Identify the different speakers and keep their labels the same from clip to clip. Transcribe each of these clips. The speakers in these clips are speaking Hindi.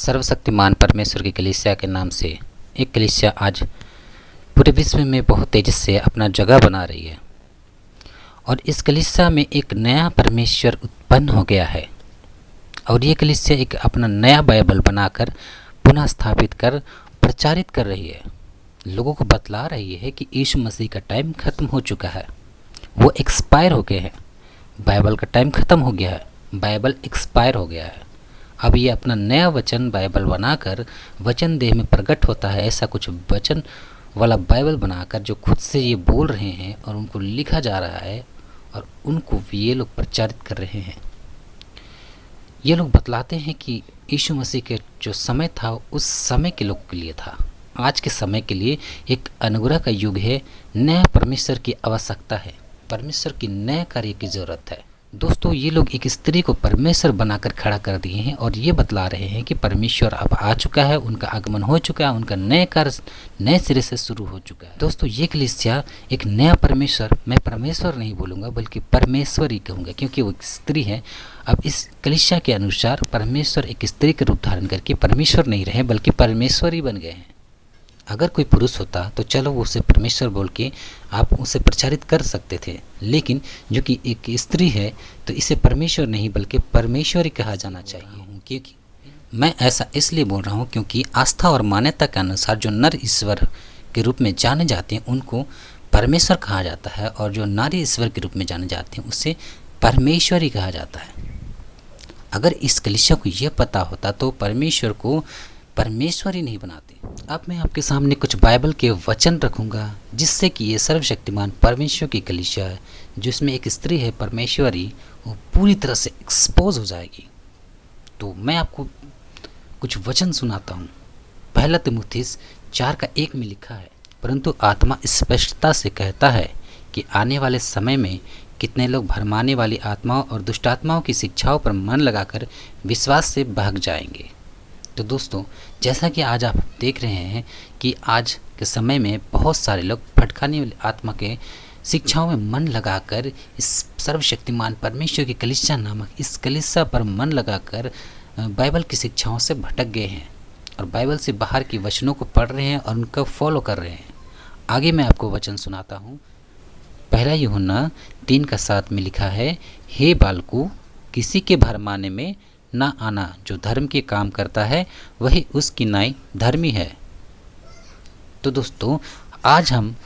Speaker 1: सर्वशक्तिमान परमेश्वर की कलीसिया के नाम से एक कलीसिया आज पूरे विश्व में बहुत तेज़ी से अपना जगह बना रही है और इस कलीसिया में एक नया परमेश्वर उत्पन्न हो गया है और ये कलीसिया एक अपना नया बाइबल बनाकर पुनः स्थापित कर प्रचारित कर रही है। लोगों को बतला रही है कि यीशु मसीह का टाइम ख़त्म हो चुका है, वो एक्सपायर हो गए हैं। बाइबल का टाइम ख़त्म हो गया है, बाइबल एक्सपायर हो गया है। अब ये अपना नया वचन बाइबल बनाकर वचन देह में प्रकट होता है, ऐसा कुछ वचन वाला बाइबल बनाकर जो खुद से ये बोल रहे हैं और उनको लिखा जा रहा है और उनको ये लोग प्रचारित कर रहे हैं। ये लोग बतलाते हैं कि यीशु मसीह के जो समय था उस समय के लोग के लिए था, आज के समय के लिए एक अनुग्रह का युग है। नया परमेश्वर की आवश्यकता है, परमेश्वर की नए कार्य की ज़रूरत है। दोस्तों, ये लोग एक स्त्री को परमेश्वर बनाकर खड़ा कर दिए हैं और ये बतला रहे हैं कि परमेश्वर अब आ चुका है, उनका आगमन हो चुका है, उनका नए कार्य नए सिरे से शुरू हो चुका है। दोस्तों, ये कलीसिया एक नया परमेश्वर, मैं परमेश्वर नहीं बोलूँगा बल्कि परमेश्वर ही कहूँगा, क्योंकि वो एक स्त्री है। अब इस कलीसिया के अनुसार परमेश्वर एक स्त्री का रूप धारण करके परमेश्वर नहीं रहे बल्कि परमेश्वर ही बन गए हैं। अगर कोई पुरुष होता तो चलो उसे परमेश्वर बोल के आप उसे प्रचारित कर सकते थे, लेकिन जो कि एक स्त्री है तो इसे परमेश्वर नहीं बल्कि परमेश्वर ही कहा जाना चाहिए। क्योंकि मैं ऐसा इसलिए बोल रहा हूँ क्योंकि आस्था और मान्यता के अनुसार जो नर ईश्वर के रूप में जाने जाते हैं उनको परमेश्वर कहा जाता है और जो नारी ईश्वर के रूप में जाने जाते हैं उसे परमेश्वर ही कहा जाता है। अगर इस कलीसिया को यह पता होता तो परमेश्वर को परमेश्वर ही नहीं बनाते। अब मैं आपके सामने कुछ बाइबल के वचन रखूंगा जिससे कि ये सर्वशक्तिमान परमेश्वर की कलीसिया है, जिसमें एक स्त्री है परमेश्वरी, वो पूरी तरह से एक्सपोज हो जाएगी। तो मैं आपको कुछ वचन सुनाता हूँ। पहला तिमुथियुस 4:1 में लिखा है, परंतु आत्मा स्पष्टता से कहता है कि आने वाले समय में कितने लोग भरमाने वाली आत्माओं और दुष्टात्माओं की शिक्षाओं पर मन लगाकर विश्वास से भाग जाएंगे। तो दोस्तों, जैसा कि आज आप देख रहे हैं कि आज के समय में बहुत सारे लोग भटकाने वाली आत्मा के शिक्षाओं में मन लगाकर इस सर्वशक्तिमान परमेश्वर की कलीसिया नामक इस कलीसिया पर मन लगाकर बाइबल की शिक्षाओं से भटक गए हैं और बाइबल से बाहर की वचनों को पढ़ रहे हैं और उनका फॉलो कर रहे हैं। आगे मैं आपको वचन सुनाता हूँ। पहला यूहन्ना 3:7 में लिखा है, हे बालकू, किसी के भरमाने में ना आना, जो धर्म के काम करता है वही उसकी नाई धर्मी है। तो दोस्तों, आज हम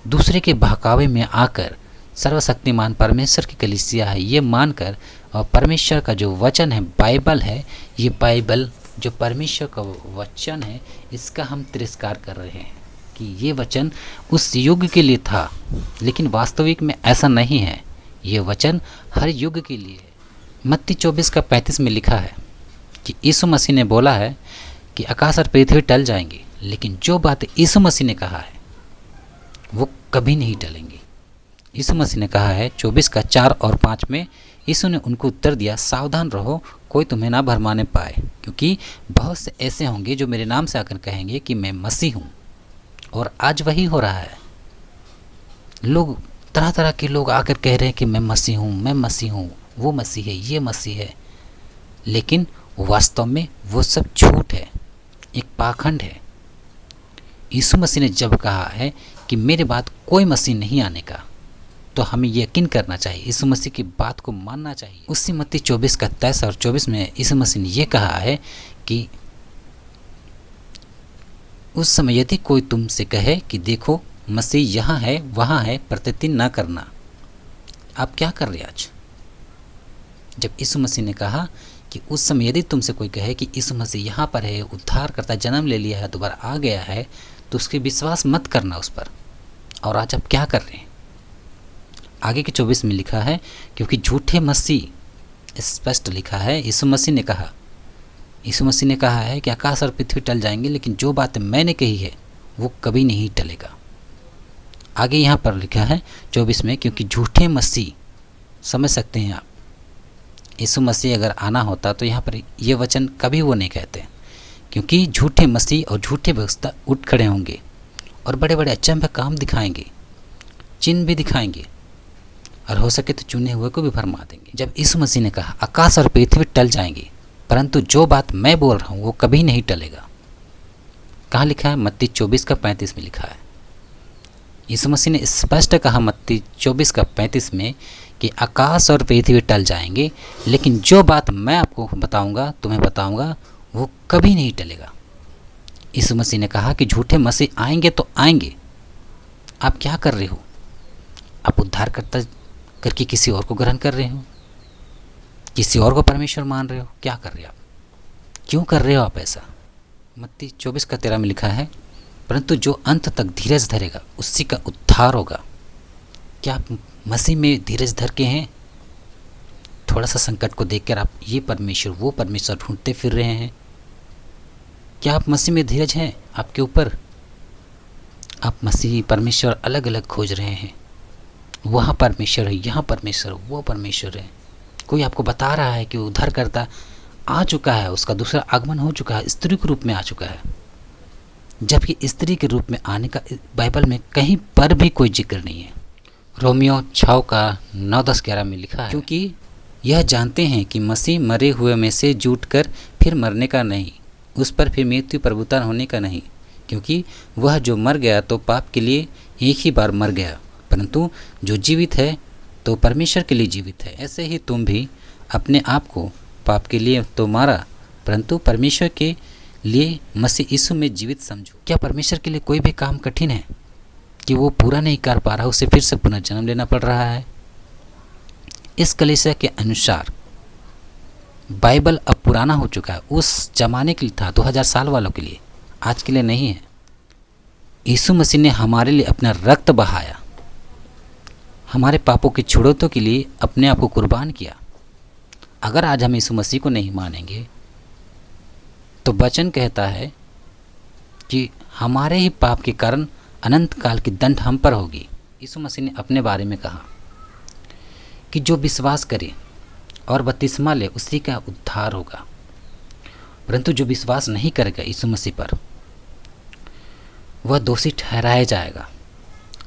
Speaker 1: दूसरे के बहकावे में आकर सर्वशक्तिमान परमेश्वर की कलीसिया है ये मानकर और परमेश्वर का जो वचन है बाइबल है, ये बाइबल जो परमेश्वर का वचन है इसका हम तिरस्कार कर रहे हैं कि ये वचन उस युग के लिए था, लेकिन वास्तविक में ऐसा नहीं है। ये वचन हर युग के लिए है। मत्ती 24:35 में लिखा है कि यीशु मसीह ने बोला है कि आकाश और पृथ्वी टल जाएंगी, लेकिन जो बात यीशु मसीह ने कहा है वो कभी नहीं टलेंगी। यीशु मसीह ने कहा है 24:4 और 5 में, यीशु ने उनको उत्तर दिया, सावधान रहो, कोई तुम्हें ना भरमाने पाए, क्योंकि बहुत से ऐसे होंगे जो मेरे नाम से आकर कहेंगे कि मैं मसीह हूँ। और आज वही हो रहा है। लोग तरह तरह के लोग आकर कह रहे हैं कि मैं मसीह हूँ, मैं मसीह हूँ, वो मसीह है, ये मसीह है, लेकिन वास्तव में वो सब झूठ है, एक पाखंड है। यीशु मसीह ने जब कहा है कि मेरे बाद कोई मसीह नहीं आने का, तो हमें यकीन करना चाहिए, यीशु मसीह की बात को मानना चाहिए। उसी मत्ती 24:23 और 24 में यीशु मसीह ने यह कहा है कि उस समय यदि कोई तुमसे कहे कि देखो मसीह यहाँ है वहाँ है, प्रतिदिन ना करना। आप क्या कर रहे हैं आज? जब यीशु मसीह ने कहा कि उस समय यदि तुमसे कोई कहे कि यीशु मसीह यहाँ पर है, उद्धार करता, जन्म ले लिया है, दोबारा आ गया है, तो उसके विश्वास मत करना उस पर। और आज आप क्या कर रहे हैं? आगे के 24 में लिखा है, क्योंकि झूठे मसीह, स्पष्ट लिखा है, यीशु मसीह ने कहा है कि आकाश और पृथ्वी टल जाएंगे, लेकिन जो बात मैंने कही है वो कभी नहीं टलेगा। आगे यहाँ पर लिखा है 24 में, क्योंकि झूठे मसीह, समझ सकते हैं आप, यीशु मसीह अगर आना होता तो यहाँ पर ये वचन कभी वो नहीं कहते, क्योंकि झूठे मसीह और झूठे व्यवस्था उठ खड़े होंगे और बड़े बड़े अचंभे काम दिखाएंगे, चिन्ह भी दिखाएंगे और हो सके तो चुने हुए को भी भरमा देंगे। जब यीशु मसीह ने कहा आकाश और पृथ्वी टल जाएंगे परंतु जो बात मैं बोल रहा हूँ वो कभी नहीं टलेगा। कहाँ लिखा है? मत्ती 24:35 में लिखा है। यीशु मसीह ने स्पष्ट कहा मत्ती 24:35 में कि आकाश और पृथ्वी टल जाएंगे, लेकिन जो बात मैं आपको बताऊंगा, तुम्हें बताऊंगा, वो कभी नहीं टलेगा। यीशु मसीह ने कहा कि झूठे मसीह आएंगे तो आएंगे। आप क्या कर रहे हो? आप उद्धारकर्ता करके किसी और को ग्रहण कर रहे हो, किसी और को परमेश्वर मान रहे हो? क्या कर रहे हो आप? क्यों कर रहे हो आप ऐसा? मत्ती 24:13 में लिखा है, परंतु जो अंत तक धीरज धरेगा उसी का उद्धार होगा। क्या आप मसीह में धीरज धर के हैं? थोड़ा सा संकट को देखकर आप ये परमेश्वर वो परमेश्वर ढूंढते फिर रहे हैं? क्या आप मसीह में धीरज हैं आपके ऊपर? आप मसीह परमेश्वर अलग अलग खोज रहे हैं। वहाँ परमेश्वर है, यहाँ परमेश्वर, वो परमेश्वर है। कोई आपको बता रहा है कि उद्धारकर्ता आ चुका है, उसका दूसरा आगमन हो चुका है, स्त्री के रूप में आ चुका है, जबकि स्त्री के रूप में आने का बाइबल में कहीं पर भी कोई जिक्र नहीं है। रोमियो 6:9-10-11 में लिखा है, क्योंकि यह जानते हैं कि मसीह मरे हुए में से जुट कर फिर मरने का नहीं, उस पर फिर मृत्यु प्रभुता होने का नहीं, क्योंकि वह जो मर गया तो पाप के लिए एक ही बार मर गया, परंतु जो जीवित है तो परमेश्वर के लिए जीवित है। ऐसे ही तुम भी अपने आप को पाप के लिए तो मारा, परंतु परमेश्वर के लिए मसीह यीशु में जीवित समझो। क्या परमेश्वर के लिए कोई भी काम कठिन है कि वो पूरा नहीं कर पा रहा, उसे फिर से पुनर्जन्म लेना पड़ रहा है? इस कलीसिया के अनुसार बाइबल अब पुराना हो चुका है, उस जमाने के लिए था, 2000 साल वालों के लिए, आज के लिए नहीं है। यीशु मसीह ने हमारे लिए अपना रक्त बहाया, हमारे पापों की छुड़ौती के लिए अपने आप को कुर्बान किया। अगर आज हम यीशु मसीह को नहीं मानेंगे तो वचन कहता है कि हमारे ही पाप के कारण अनंत काल की दंड हम पर होगी। यीशु मसीह ने अपने बारे में कहा कि जो विश्वास करे और बपतिस्मा ले उसी का उद्धार होगा, परंतु जो विश्वास नहीं करेगा यीशु मसीह पर, वह दोषी ठहराया जाएगा।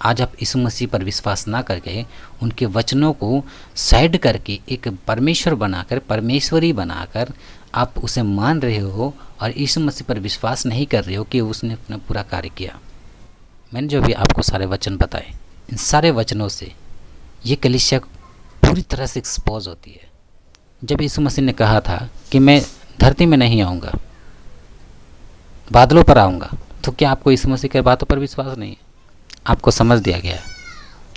Speaker 1: आज आप यीशु मसीह पर विश्वास ना करके उनके वचनों को साइड करके एक परमेश्वर बनाकर, परमेश्वरी बनाकर आप उसे मान रहे हो और यीशु मसीह पर विश्वास नहीं कर रहे हो कि उसने अपना पूरा कार्य किया। मैंने जो भी आपको सारे वचन बताए, इन सारे वचनों से ये कलीसिया पूरी तरह से एक्सपोज होती है। जब यीशु मसीह ने कहा था कि मैं धरती में नहीं आऊँगा, बादलों पर आऊँगा, तो क्या आपको यीशु मसीह की बातों पर विश्वास नहीं है? आपको समझ दिया गया है,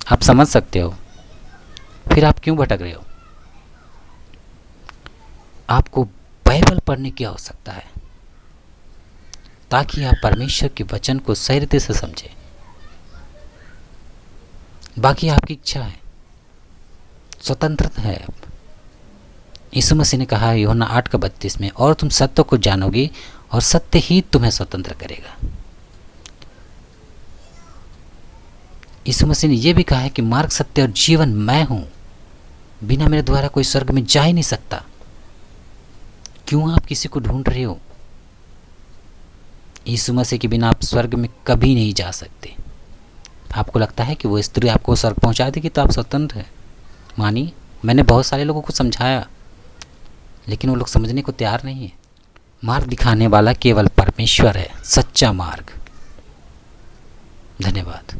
Speaker 1: आप समझ सकते हो, फिर आप क्यों भटक रहे हो? आपको बाइबल पढ़ने की आवश्यकता है ताकि आप परमेश्वर के वचन को सही रीति से समझें। बाकी आपकी इच्छा है, स्वतंत्रता है। आप यीशु मसीह ने कहा यूहन्ना 8:32 में, और तुम सत्य को जानोगे और सत्य ही तुम्हें स्वतंत्र करेगा। यीशु मसीह ने यह भी कहा है कि मार्ग, सत्य और जीवन मैं हूं, बिना मेरे द्वारा कोई स्वर्ग में जा ही नहीं सकता। क्यों आप किसी को ढूंढ रहे हो? यीशु मसीह के बिना आप स्वर्ग में कभी नहीं जा सकते। आपको लगता है कि वो स्त्री आपको स्वर्ग पहुंचा देगी तो आप स्वतंत्र हैं? मानिए, मैंने बहुत सारे लोगों को समझाया, लेकिन वो लोग समझने को तैयार नहीं है। मार्ग दिखाने वाला केवल परमेश्वर है, सच्चा मार्ग। धन्यवाद।